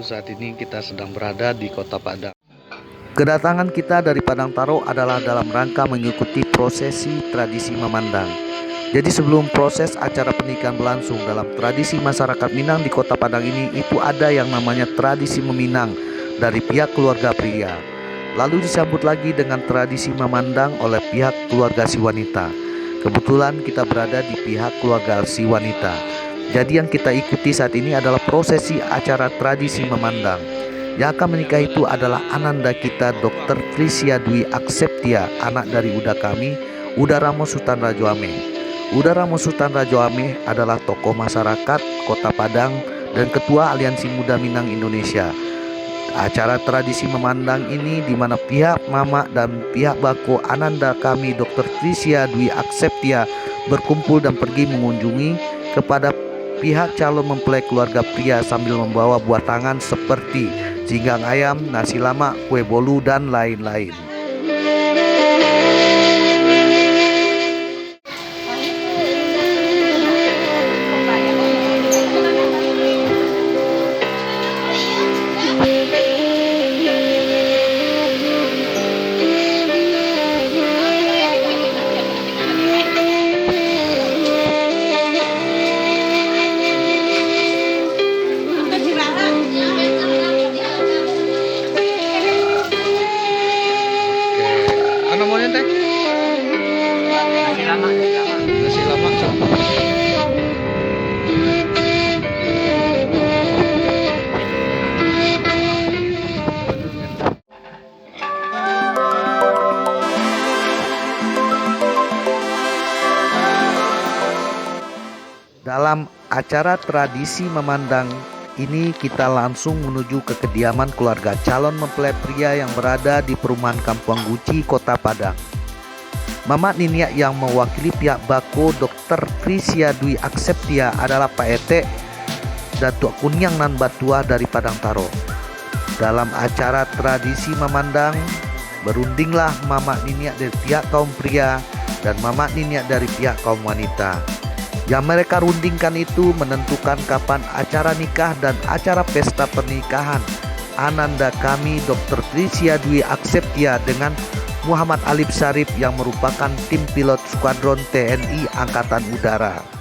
saat ini kita sedang berada di Kota Padang. Kedatangan kita dari Padang Taro adalah dalam rangka mengikuti prosesi tradisi memandang. Jadi sebelum proses acara pernikahan berlangsung dalam tradisi masyarakat Minang di Kota Padang ini, itu ada yang namanya tradisi meminang dari pihak keluarga pria. Lalu disambut lagi dengan tradisi memandang oleh pihak keluarga si wanita. Kebetulan kita berada di pihak keluarga si wanita. Jadi yang kita ikuti saat ini adalah prosesi acara tradisi memandang. Yang akan menikah itu adalah ananda kita Dr. Frisia Dwi Akseptia, anak dari Uda kami, Uda Ramo Sultan Rajo Ameh. Uda Ramo Sultan Rajo Ameh adalah tokoh masyarakat Kota Padang dan Ketua Aliansi Muda Minang Indonesia. Acara tradisi memandang ini di mana pihak mama dan pihak bako ananda kami Dr. Frisia Dwi Akseptia berkumpul dan pergi mengunjungi kepada pihak calon mempelai keluarga pria sambil membawa buah tangan seperti jinggang ayam, nasi lamak, kue bolu, dan lain-lain. Ano mo yun, Teh? Nasi lamak. Dalam acara tradisi memandang ini kita langsung menuju ke kediaman keluarga calon mempelai pria yang berada di perumahan Kampung Guci, Kota Padang. Mamat Niniak yang mewakili pihak bako Dr. Frisia Dwi Akseptia adalah Pak Ete Datuk Kunyang Nan Batua dari Padang Taro. Dalam acara tradisi memandang, berundinglah Mamat Niniak dari pihak kaum pria dan Mamat Niniak dari pihak kaum wanita. Yang mereka rundingkan itu menentukan kapan acara nikah dan acara pesta pernikahan ananda kami Dr. Frisia Dwi Akseptia dengan Muhammad Alif Syarif yang merupakan tim pilot skuadron TNI Angkatan Udara.